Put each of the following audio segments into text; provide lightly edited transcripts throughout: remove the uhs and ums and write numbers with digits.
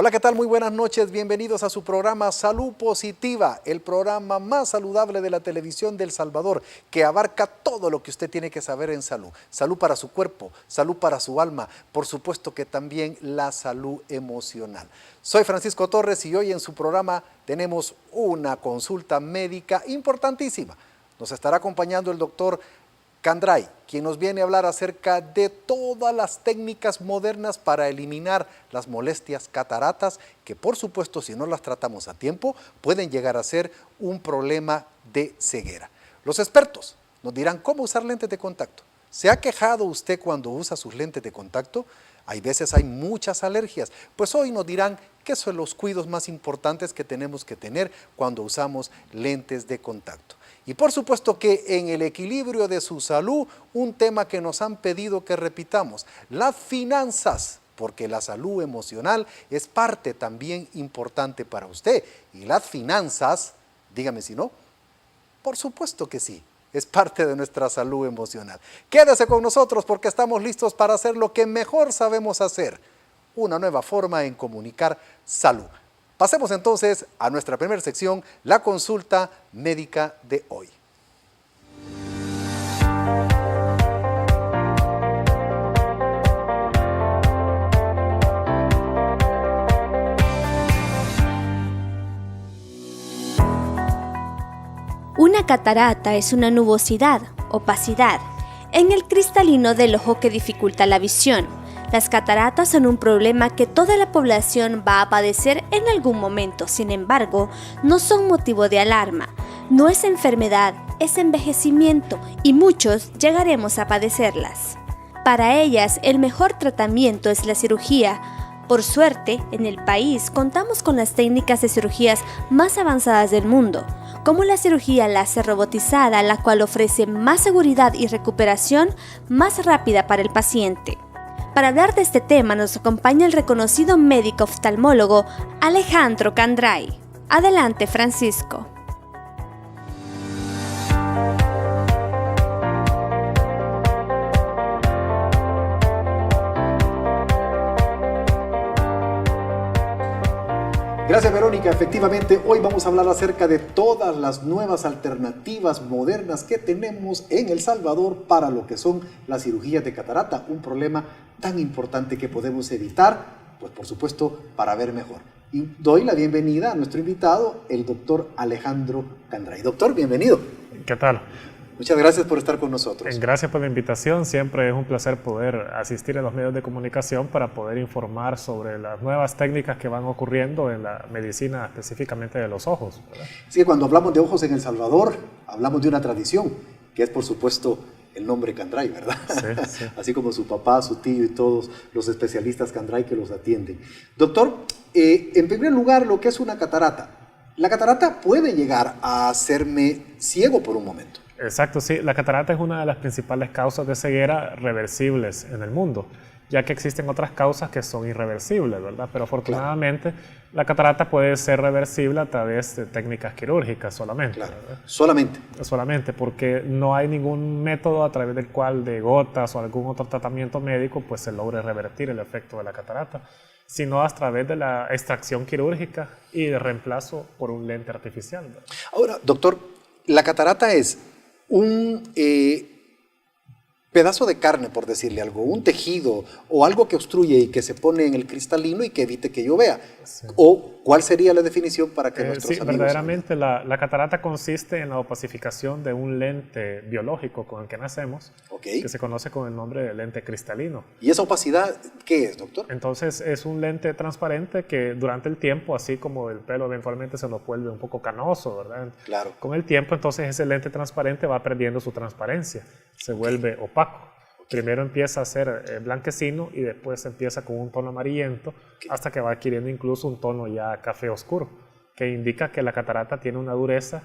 Hola, ¿qué tal? Muy buenas noches. Bienvenidos a su programa Salud Positiva, el programa más saludable de la televisión de El Salvador, que abarca todo lo que usted tiene que saber en salud. Salud para su cuerpo, salud para su alma, por supuesto que también la salud emocional. Soy Francisco Torres y hoy en su programa tenemos una consulta médica importantísima. Nos estará acompañando el doctor Candray, quien nos viene a hablar acerca de todas las técnicas modernas para eliminar las molestias cataratas, que por supuesto si no las tratamos a tiempo pueden llegar a ser un problema de ceguera. Los expertos nos dirán cómo usar lentes de contacto. ¿Se ha quejado usted cuando usa sus lentes de contacto? Hay veces hay muchas alergias, pues hoy nos dirán qué son los cuidados más importantes que tenemos que tener cuando usamos lentes de contacto. Y por supuesto que en el equilibrio de su salud, un tema que nos han pedido que repitamos, las finanzas, porque la salud emocional es parte también importante para usted. Y las finanzas, dígame si no, por supuesto que sí, es parte de nuestra salud emocional. Quédese con nosotros porque estamos listos para hacer lo que mejor sabemos hacer, una nueva forma en comunicar salud. Pasemos entonces a nuestra primera sección, la consulta médica de hoy. Una catarata es una nubosidad, opacidad, en el cristalino del ojo que dificulta la visión. Las cataratas son un problema que toda la población va a padecer en algún momento, sin embargo, no son motivo de alarma. No es enfermedad, es envejecimiento y muchos llegaremos a padecerlas. Para ellas, el mejor tratamiento es la cirugía. Por suerte, en el país contamos con las técnicas de cirugías más avanzadas del mundo, como la cirugía láser robotizada, la cual ofrece más seguridad y recuperación más rápida para el paciente. Para hablar de este tema nos acompaña el reconocido médico oftalmólogo Alejandro Candray. Adelante, Francisco. Gracias, Verónica. Efectivamente, hoy vamos a hablar acerca de todas las nuevas alternativas modernas que tenemos en El Salvador para lo que son las cirugías de catarata, un problema tan importante que podemos evitar, pues por supuesto, para ver mejor. Y doy la bienvenida a nuestro invitado, el doctor Alejandro Candray. Doctor, bienvenido. ¿Qué tal? Muchas gracias por estar con nosotros. Gracias por la invitación. Siempre es un placer poder asistir a los medios de comunicación para poder informar sobre las nuevas técnicas que van ocurriendo en la medicina, específicamente de los ojos, ¿verdad? Sí, cuando hablamos de ojos en El Salvador, hablamos de una tradición, que es por supuesto el nombre Candray, ¿verdad? Sí, sí. Así como su papá, su tío y todos los especialistas Candray que los atienden. Doctor, en primer lugar, lo que es una catarata. La catarata puede llegar a hacerme ciego por un momento. Exacto, sí. La catarata es una de las principales causas de ceguera reversibles en el mundo, ya que existen otras causas que son irreversibles, ¿verdad? Pero afortunadamente la catarata puede ser reversible a través de técnicas quirúrgicas solamente. Claro. ¿Verdad? Solamente. Solamente, porque no hay ningún método a través del cual de gotas o algún otro tratamiento médico pues se logre revertir el efecto de la catarata, sino a través de la extracción quirúrgica y de reemplazo por un lente artificial, ¿verdad? Ahora, doctor, la catarata es un pedazo de carne, por decirle algo, un tejido o algo que obstruye y que se pone en el cristalino y que evite que yo vea. Sí. ¿O cuál sería la definición para que nuestros amigos... Sí, verdaderamente la catarata consiste en la opacificación de un lente biológico con el que nacemos, que se conoce con el nombre de lente cristalino. ¿Y esa opacidad qué es, doctor? Entonces es un lente transparente que durante el tiempo, así como el pelo eventualmente se nos vuelve un poco canoso, ¿verdad? Claro. Con el tiempo entonces ese lente transparente va perdiendo su transparencia, se vuelve opaco. Primero empieza a ser blanquecino y después empieza con un tono amarillento hasta que va adquiriendo incluso un tono ya café oscuro, que indica que la catarata tiene una dureza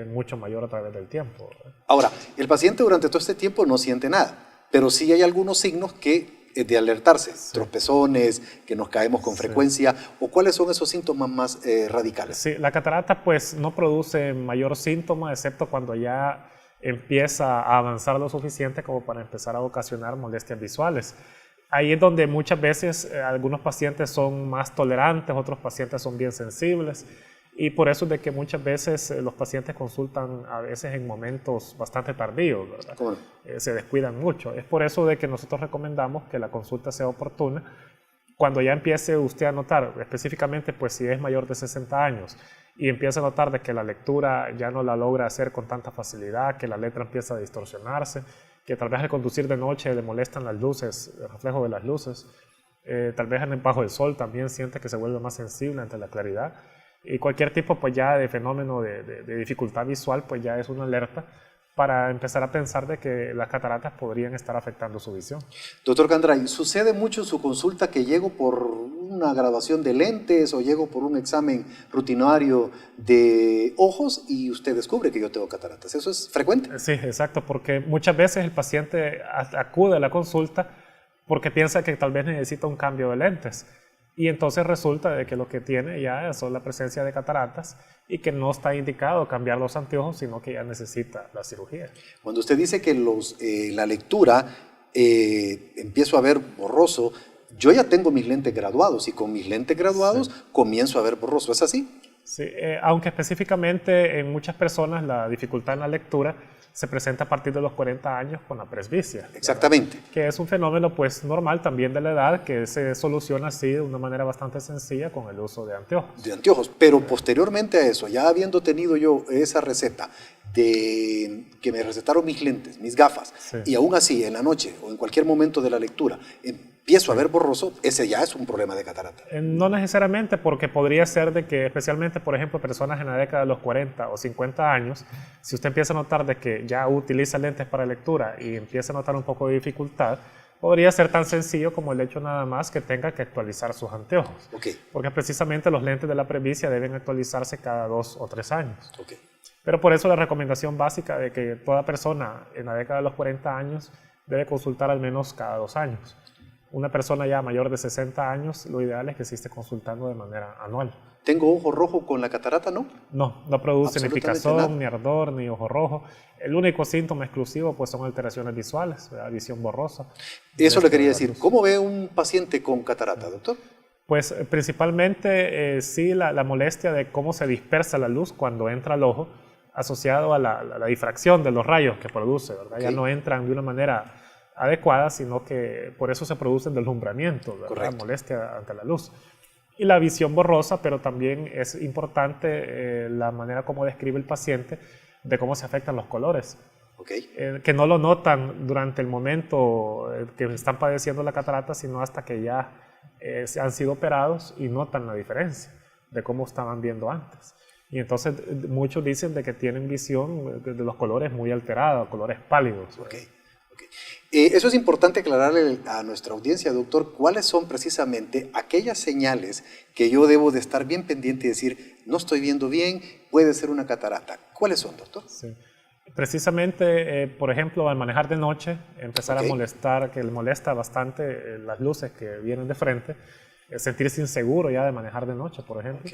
mucho mayor a través del tiempo. Ahora, el paciente durante todo este tiempo no siente nada, pero sí hay algunos signos que de alertarse, tropezones, que nos caemos con frecuencia, o cuáles son esos síntomas más radicales. Sí, la catarata pues no produce mayor síntoma excepto cuando ya empieza a avanzar lo suficiente como para empezar a ocasionar molestias visuales. Ahí es donde muchas veces algunos pacientes son más tolerantes, otros pacientes son bien sensibles. Y por eso es de que muchas veces los pacientes consultan a veces en momentos bastante tardíos, ¿verdad? ¿Cómo? Se descuidan mucho. Es por eso de que nosotros recomendamos que la consulta sea oportuna. Cuando ya empiece usted a notar, específicamente pues si es mayor de 60 años, y empieza a notar de que la lectura ya no la logra hacer con tanta facilidad, que la letra empieza a distorsionarse, que tal vez al conducir de noche le molestan las luces, el reflejo de las luces, tal vez bajo el sol también siente que se vuelve más sensible ante la claridad, y cualquier tipo pues ya de fenómeno de dificultad visual pues ya es una alerta para empezar a pensar de que las cataratas podrían estar afectando su visión. Doctor Candray, ¿sucede mucho en su consulta que llego por una graduación de lentes o llego por un examen rutinario de ojos y usted descubre que yo tengo cataratas? ¿Eso es frecuente? Sí, exacto, porque muchas veces el paciente acude a la consulta porque piensa que tal vez necesita un cambio de lentes. Y entonces resulta de que lo que tiene ya es la presencia de cataratas y que no está indicado cambiar los anteojos, sino que ya necesita la cirugía. Cuando usted dice que la lectura empiezo a ver borroso, yo ya tengo mis lentes graduados y con mis lentes graduados comienzo a ver borroso, ¿es así? Sí, aunque específicamente en muchas personas la dificultad en la lectura se presenta a partir de los 40 años con la presbicia. Exactamente. ¿Verdad? Que es un fenómeno pues normal también de la edad que se soluciona así de una manera bastante sencilla con el uso de anteojos. De anteojos, pero posteriormente a eso, ya habiendo tenido yo esa receta de que me recetaron mis lentes, mis gafas, y aún así en la noche o en cualquier momento de la lectura empiezo a ver borroso, ese ya es un problema de catarata. No necesariamente, porque podría ser de que especialmente, por ejemplo, personas en la década de los 40 o 50 años, si usted empieza a notar de que ya utiliza lentes para lectura y empieza a notar un poco de dificultad, podría ser tan sencillo como el hecho nada más que tenga que actualizar sus anteojos. Okay. Porque precisamente los lentes de la presbicia deben actualizarse cada 2 o 3 años. Okay. Pero por eso la recomendación básica de que toda persona en la década de los 40 años debe consultar al menos cada 2 años. Una persona ya mayor de 60 años, lo ideal es que se esté consultando de manera anual. ¿Tengo ojo rojo con la catarata, no? No produce ni picazón, nada. ni ardor, ni ojo rojo. El único síntoma exclusivo pues, son alteraciones visuales, ¿verdad? Visión borrosa. Eso le quería decir. ¿Cómo ve un paciente con catarata, doctor? Pues principalmente sí la molestia de cómo se dispersa la luz cuando entra al ojo, asociado a la difracción de los rayos que produce, ¿verdad? Okay. Ya no entran de una manera adecuada, sino que por eso se produce el deslumbramiento, ¿verdad? Molestia ante la luz. Y la visión borrosa, pero también es importante la manera como describe el paciente de cómo se afectan los colores. Okay. Que no lo notan durante el momento que están padeciendo la catarata, sino hasta que ya han sido operados y notan la diferencia de cómo estaban viendo antes. Y entonces muchos dicen de que tienen visión de los colores muy alterados, colores pálidos. Okay. Eso es importante aclararle a nuestra audiencia, doctor, cuáles son precisamente aquellas señales que yo debo de estar bien pendiente y decir, no estoy viendo bien, puede ser una catarata. ¿Cuáles son, doctor? Sí. Precisamente, por ejemplo, al manejar de noche, empezar a molestar, que le molesta bastante las luces que vienen de frente, sentirse inseguro ya de manejar de noche, por ejemplo.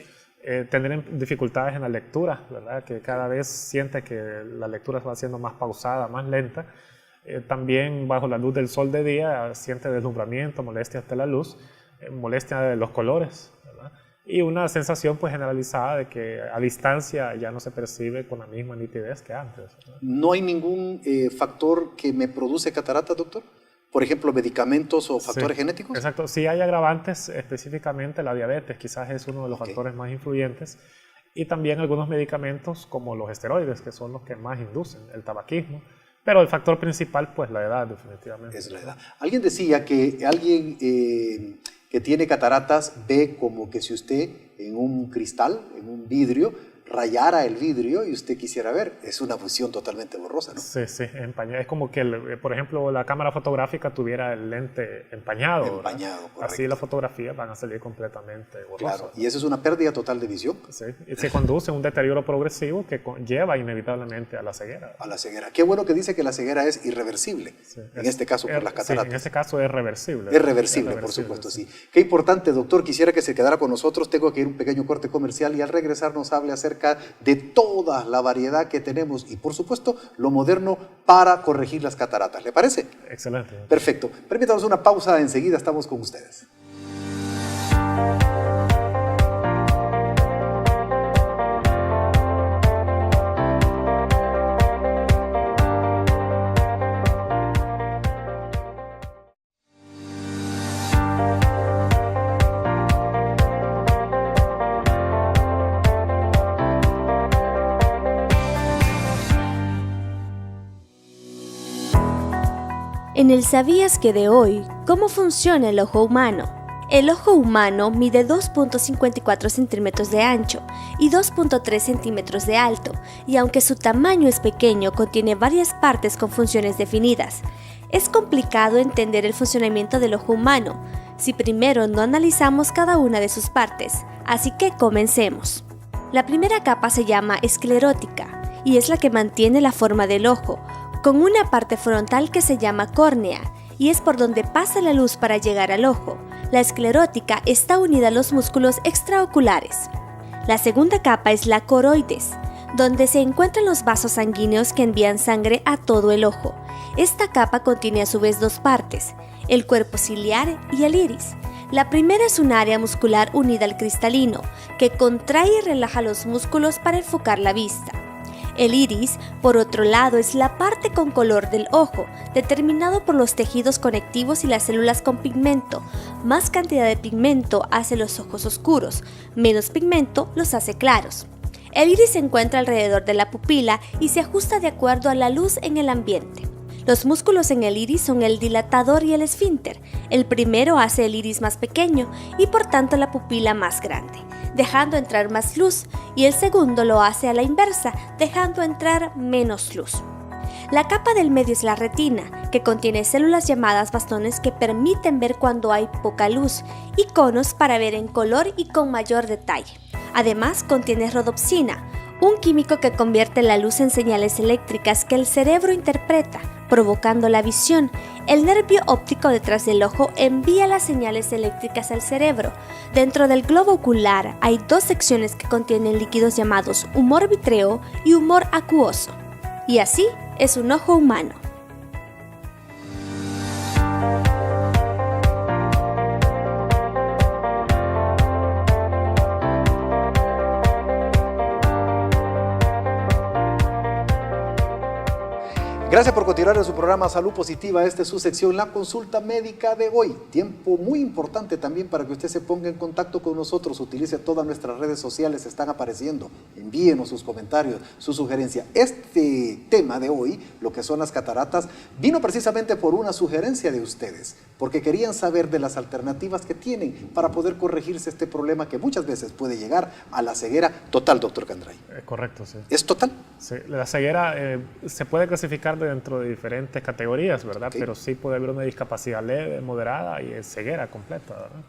Tener dificultades en la lectura, ¿verdad? Que cada vez siente que la lectura va siendo más pausada, más lenta. También bajo la luz del sol de día siente deslumbramiento, molestia ante la luz, molestia de los colores, ¿verdad? Y una sensación pues generalizada de que a distancia ya no se percibe con la misma nitidez que antes, ¿verdad? ¿No hay ningún factor que me produce catarata, doctor? Por ejemplo, medicamentos o factores genéticos. Exacto, sí hay agravantes, específicamente la diabetes quizás es uno de los factores más influyentes, y también algunos medicamentos como los esteroides, que son los que más inducen, el tabaquismo. Pero el factor principal, pues la edad, definitivamente. Es la edad. Alguien decía que alguien que tiene cataratas ve como que si usted en un cristal, en un vidrio, rayara el vidrio y usted quisiera ver. Es una visión totalmente borrosa, ¿no? Sí, empañado. Es como que, por ejemplo, la cámara fotográfica tuviera el lente empañado. Empañado, correcto. Así las fotografías van a salir completamente borrosas. Claro, y eso es una pérdida total de visión. Sí, y se conduce a un deterioro progresivo que lleva inevitablemente a la ceguera. A la ceguera. Qué bueno que dice que la ceguera es irreversible, en este caso por las cataratas. Sí, en este caso es reversible. Es reversible, por supuesto, sí. Qué importante, doctor. Quisiera que se quedara con nosotros. Tengo que ir a un pequeño corte comercial y al regresar nos hable acerca acerca de toda la variedad que tenemos y, por supuesto, lo moderno para corregir las cataratas. ¿Le parece? Excelente. Perfecto. Permítanos una pausa, enseguida estamos con ustedes. En el ¿Sabías que de hoy? ¿Cómo funciona el ojo humano? El ojo humano mide 2.54 centímetros de ancho y 2.3 centímetros de alto, y aunque su tamaño es pequeño, contiene varias partes con funciones definidas. Es complicado entender el funcionamiento del ojo humano si primero no analizamos cada una de sus partes, así que comencemos. La primera capa se llama esclerótica y es la que mantiene la forma del ojo, con una parte frontal que se llama córnea, y es por donde pasa la luz para llegar al ojo. La esclerótica está unida a los músculos extraoculares. La segunda capa es la coroides, donde se encuentran los vasos sanguíneos que envían sangre a todo el ojo. Esta capa contiene a su vez dos partes, el cuerpo ciliar y el iris. La primera es un área muscular unida al cristalino, que contrae y relaja los músculos para enfocar la vista. El iris, por otro lado, es la parte con color del ojo, determinado por los tejidos conectivos y las células con pigmento. Más cantidad de pigmento hace los ojos oscuros, menos pigmento los hace claros. El iris se encuentra alrededor de la pupila y se ajusta de acuerdo a la luz en el ambiente. Los músculos en el iris son el dilatador y el esfínter. El primero hace el iris más pequeño y por tanto la pupila más grande, dejando entrar más luz, y el segundo lo hace a la inversa, dejando entrar menos luz. La capa del medio es la retina, que contiene células llamadas bastones que permiten ver cuando hay poca luz, y conos para ver en color y con mayor detalle. Además, contiene rodopsina, un químico que convierte la luz en señales eléctricas que el cerebro interpreta, provocando la visión. El nervio óptico detrás del ojo envía las señales eléctricas al cerebro. Dentro del globo ocular hay dos secciones que contienen líquidos llamados humor vítreo y humor acuoso. Y así es un ojo humano. Gracias por continuar en su programa Salud Positiva. Esta es su sección, la consulta médica de hoy. Tiempo muy importante también para que usted se ponga en contacto con nosotros. Utilice todas nuestras redes sociales, están apareciendo. Envíenos sus comentarios, su sugerencia. Este tema de hoy, lo que son las cataratas, vino precisamente por una sugerencia de ustedes, porque querían saber de las alternativas que tienen para poder corregirse este problema que muchas veces puede llegar a la ceguera total, doctor Candray. Correcto, sí. ¿Es total? Sí, la ceguera se puede clasificar dentro de diferentes categorías, ¿verdad? Okay. Pero sí puede haber una discapacidad leve, moderada y ceguera completa, ¿verdad?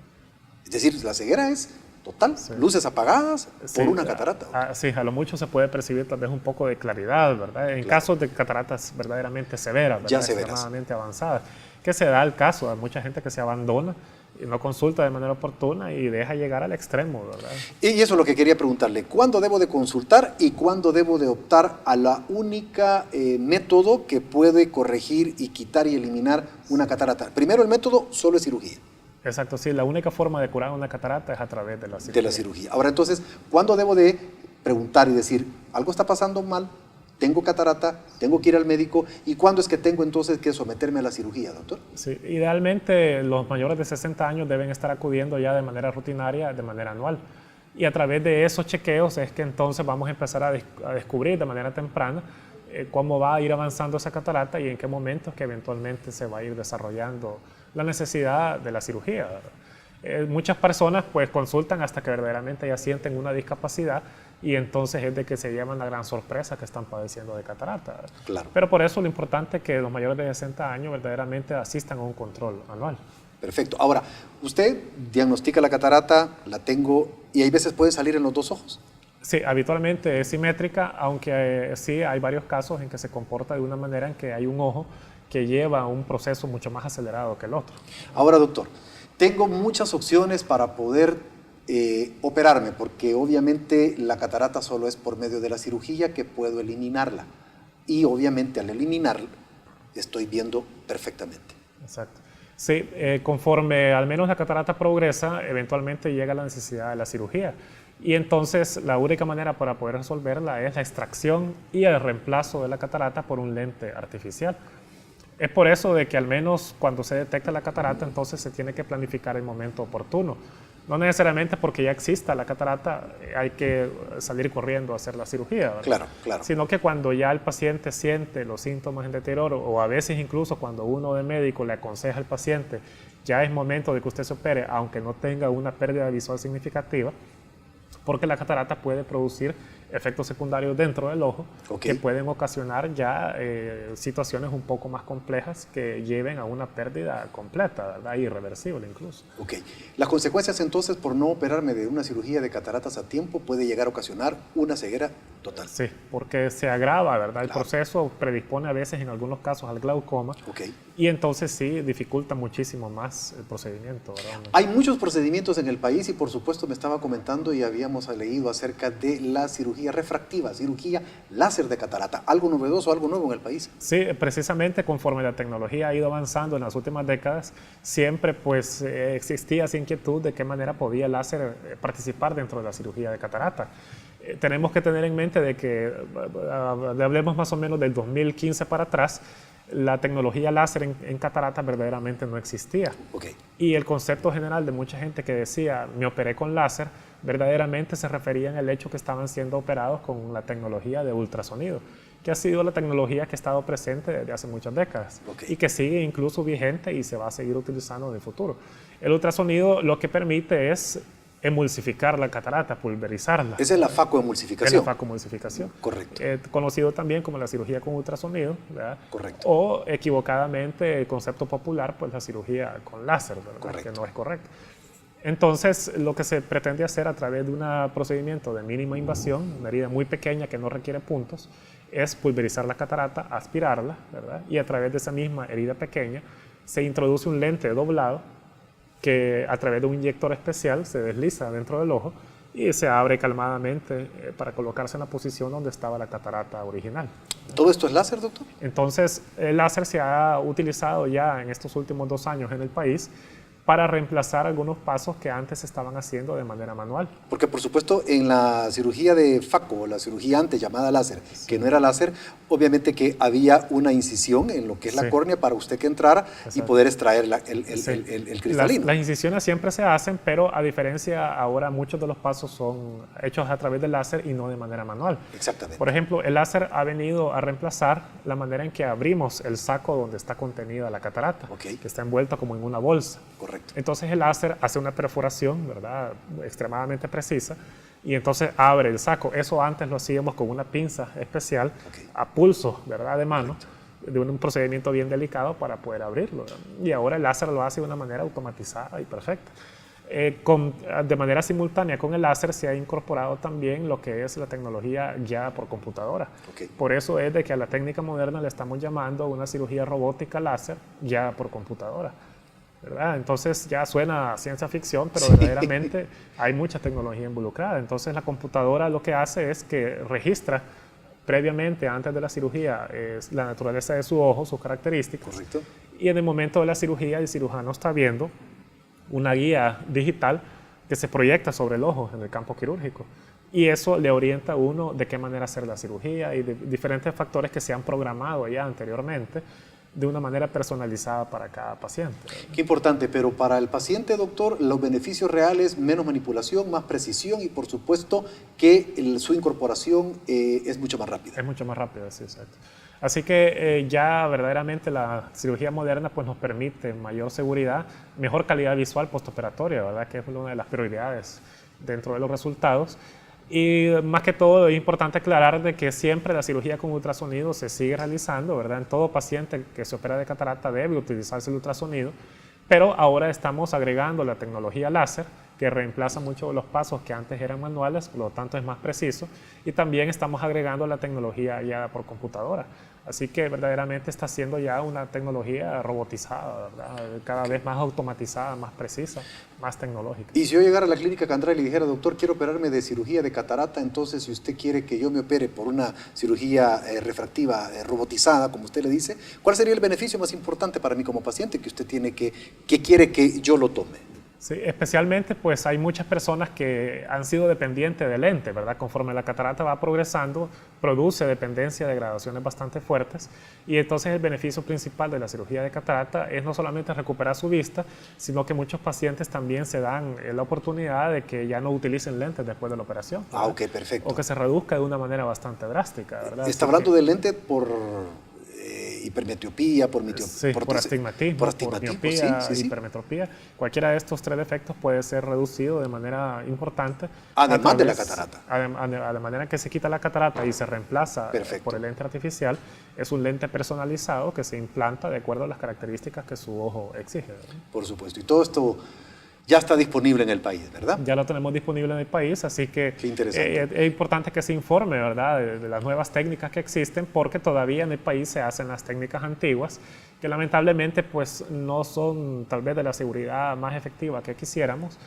Es decir, la ceguera es total, Sí. Luces apagadas Sí, por una catarata. Sí, a lo mucho se puede percibir tal vez un poco de claridad, ¿verdad? En casos de cataratas verdaderamente severas, ¿verdad? Ya severas. Extremadamente avanzadas, que se da el caso, hay mucha gente que se abandona y no consulta de manera oportuna y deja llegar al extremo, ¿verdad? Y eso es lo que quería preguntarle, ¿cuándo debo de consultar y cuándo debo de optar a la única método que puede corregir y quitar y eliminar una catarata? Primero, el método solo es cirugía. Exacto, sí, la única forma de curar una catarata es a través de la cirugía. De la cirugía. Ahora entonces, ¿cuándo debo de preguntar y decir, algo está pasando mal, tengo catarata, tengo que ir al médico, y cuándo es que tengo entonces que someterme a la cirugía, doctor? Sí, idealmente los mayores de 60 años deben estar acudiendo ya de manera rutinaria, de manera anual. Y a través de esos chequeos es que entonces vamos a empezar a descubrir de manera temprana cómo va a ir avanzando esa catarata y en qué momentos que eventualmente se va a ir desarrollando la necesidad de la cirugía. Muchas personas pues consultan hasta que verdaderamente ya sienten una discapacidad y entonces es de que se llevan la gran sorpresa que están padeciendo de catarata. Claro. Pero por eso lo importante es que los mayores de 60 años verdaderamente asistan a un control anual. Perfecto. Ahora, usted diagnostica la catarata, la tengo, y hay veces puede salir en los dos ojos. Sí, habitualmente es simétrica, aunque sí hay varios casos en que se comporta de una manera en que hay un ojo que lleva un proceso mucho más acelerado que el otro. Ahora, doctor, tengo muchas opciones para poder operarme, porque obviamente la catarata solo es por medio de la cirugía que puedo eliminarla. Y obviamente al eliminarla estoy viendo perfectamente. Exacto. Sí, conforme al menos la catarata progresa, eventualmente llega la necesidad de la cirugía. Y entonces la única manera para poder resolverla es la extracción y el reemplazo de la catarata por un lente artificial. Es por eso de que al menos cuando se detecta la catarata, entonces se tiene que planificar el momento oportuno. No necesariamente porque ya exista la catarata hay que salir corriendo a hacer la cirugía, ¿verdad? Claro, claro. Sino que cuando ya el paciente siente los síntomas en deterioro, o a veces incluso cuando uno de médico le aconseja al paciente, ya es momento de que usted se opere, aunque no tenga una pérdida visual significativa, porque la catarata puede producir efectos secundarios dentro del ojo que pueden ocasionar ya situaciones un poco más complejas que lleven a una pérdida completa, ¿verdad? Irreversible incluso. Ok. Las consecuencias entonces por no operarme de una cirugía de cataratas a tiempo puede llegar a ocasionar una ceguera total. Sí, porque se agrava, ¿verdad? El proceso predispone a veces en algunos casos al glaucoma y entonces sí dificulta muchísimo más el procedimiento, ¿verdad? Hay muchos procedimientos en el país y por supuesto me estaba comentando y habíamos leído acerca de la cirugía refractiva, cirugía láser de catarata. ¿Algo novedoso, algo nuevo en el país? Sí, precisamente conforme la tecnología ha ido avanzando en las últimas décadas, siempre pues existía esa inquietud de qué manera podía el láser participar dentro de la cirugía de catarata. Tenemos que tener en mente de que, hablemos más o menos del 2015 para atrás, la tecnología láser en catarata verdaderamente no existía. Y el concepto general de mucha gente que decía, me operé con láser, verdaderamente se referían al hecho que estaban siendo operados con la tecnología de ultrasonido, que ha sido la tecnología que ha estado presente desde hace muchas décadas y que sigue incluso vigente y se va a seguir utilizando en el futuro. El ultrasonido lo que permite es emulsificar la catarata, pulverizarla. Esa es la facoemulsificación. Es la facoemulsificación. Correcto. Conocido también como la cirugía con ultrasonido, ¿verdad? Correcto. O equivocadamente, el concepto popular, pues la cirugía con láser, ¿verdad? Correcto. Que no es correcto. Entonces, lo que se pretende hacer a través de un procedimiento de mínima invasión, una herida muy pequeña que no requiere puntos, es pulverizar la catarata, aspirarla, ¿verdad? Y a través de esa misma herida pequeña se introduce un lente doblado que a través de un inyector especial se desliza dentro del ojo y se abre calmadamente para colocarse en la posición donde estaba la catarata original. ¿Todo esto es láser, doctor? Entonces, el láser se ha utilizado ya en estos últimos 2 años en el país para reemplazar algunos pasos que antes se estaban haciendo de manera manual. Porque por supuesto en la cirugía de faco, la cirugía antes llamada láser, que no era láser, obviamente que había una incisión en lo que es la córnea para usted que entrara y poder extraer el cristalino. Las incisiones siempre se hacen, pero a diferencia ahora muchos de los pasos son hechos a través del láser y no de manera manual. Exactamente. Por ejemplo, el láser ha venido a reemplazar la manera en que abrimos el saco donde está contenida la catarata, que está envuelta como en una bolsa. Correcto. Entonces el láser hace una perforación, ¿verdad?, extremadamente precisa y entonces abre el saco. Eso antes lo hacíamos con una pinza especial a pulso, ¿verdad?, de mano, de un procedimiento bien delicado para poder abrirlo, ¿verdad? Y ahora el láser lo hace de una manera automatizada y perfecta. De manera simultánea con el láser se ha incorporado también lo que es la tecnología guiada por computadora. Por eso es de que a la técnica moderna le estamos llamando una cirugía robótica láser guiada por computadora, ¿verdad? Entonces ya suena a ciencia ficción, pero verdaderamente hay mucha tecnología involucrada. Entonces la computadora lo que hace es que registra previamente, antes de la cirugía, la naturaleza de su ojo, sus características. Y en el momento de la cirugía el cirujano está viendo una guía digital que se proyecta sobre el ojo en el campo quirúrgico. Y eso le orienta a uno de qué manera hacer la cirugía y de diferentes factores que se han programado ya anteriormente de una manera personalizada para cada paciente. Qué importante, pero para el paciente, doctor, los beneficios reales, menos manipulación, más precisión y por supuesto que su incorporación es mucho más rápida. Es mucho más rápida, sí, exacto. Así que ya verdaderamente la cirugía moderna pues, nos permite mayor seguridad, mejor calidad visual postoperatoria, ¿verdad?, que es una de las prioridades dentro de los resultados. Y más que todo es importante aclarar de que siempre la cirugía con ultrasonido se sigue realizando, ¿verdad? En todo paciente que se opera de catarata debe utilizarse el ultrasonido, pero ahora estamos agregando la tecnología láser, que que reemplaza mucho los pasos que antes eran manuales, por lo tanto es más preciso, y también estamos agregando la tecnología ya por computadora. Así que verdaderamente está siendo ya una tecnología robotizada, ¿verdad? Cada vez más automatizada, más precisa, más tecnológica. Y si yo llegara a la clínica Candray y le dijera, doctor, quiero operarme de cirugía de catarata, entonces si usted quiere que yo me opere por una cirugía refractiva robotizada, como usted le dice, ¿cuál sería el beneficio más importante para mí como paciente que usted tiene que quiere que yo lo tome? Sí, especialmente pues hay muchas personas que han sido dependientes del lente, ¿verdad? Conforme la catarata va progresando, produce dependencia de gradaciones bastante fuertes, y entonces el beneficio principal de la cirugía de catarata es no solamente recuperar su vista, sino que muchos pacientes también se dan la oportunidad de que ya no utilicen lentes después de la operación, ¿verdad? Ah, ok, perfecto. O que se reduzca de una manera bastante drástica, ¿verdad? Está hablando del lente por hipermetropía, por astigmatismo, por miopía, hipermetropía. Cualquiera de estos tres defectos puede ser reducido de manera importante. Además de la catarata. De manera que se quita la catarata y se reemplaza por el lente artificial, es un lente personalizado que se implanta de acuerdo a las características que su ojo exige, ¿verdad? Por supuesto. Y todo esto ya está disponible en el país, ¿verdad? Ya lo tenemos disponible en el país, así que es importante que se informe, ¿verdad?, de las nuevas técnicas que existen, porque todavía en el país se hacen las técnicas antiguas, que lamentablemente pues no son tal vez de la seguridad más efectiva que quisiéramos.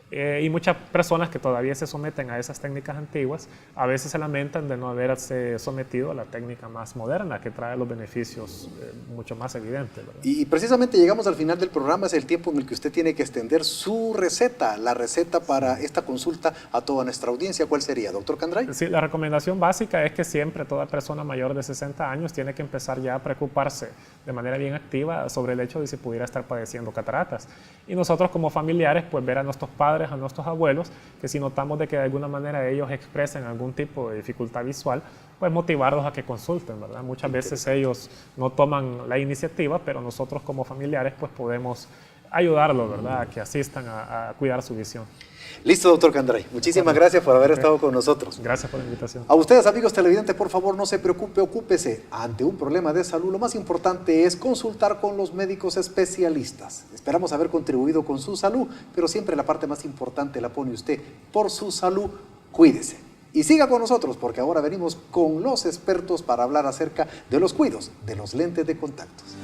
Y muchas personas que todavía se someten a esas técnicas antiguas a veces se lamentan de no haberse sometido a la técnica más moderna que trae los beneficios mucho más evidentes, ¿verdad? Y precisamente llegamos al final del programa, es el tiempo en el que usted tiene que extender su receta, la receta para esta consulta a toda nuestra audiencia. ¿Cuál sería, doctor Candray? Sí, la recomendación básica es que siempre toda persona mayor de 60 años tiene que empezar ya a preocuparse de manera bien activa sobre el hecho de si pudiera estar padeciendo cataratas. Y nosotros como familiares, pues ver a nuestros padres, a nuestros abuelos, que si notamos de que de alguna manera ellos expresen algún tipo de dificultad visual, pues motivarlos a que consulten, ¿verdad? Muchas veces ellos no toman la iniciativa, pero nosotros como familiares pues podemos ayudarlos, ¿verdad?, a que asistan a cuidar su visión. Listo, doctor Candray. Muchísimas gracias por haber estado con nosotros. Gracias por la invitación. A ustedes, amigos televidentes, por favor, no se preocupe, ocúpese. Ante un problema de salud, lo más importante es consultar con los médicos especialistas. Esperamos haber contribuido con su salud, pero siempre la parte más importante la pone usted. Por su salud, cuídese. Y siga con nosotros, porque ahora venimos con los expertos para hablar acerca de los cuidados de los lentes de contactos.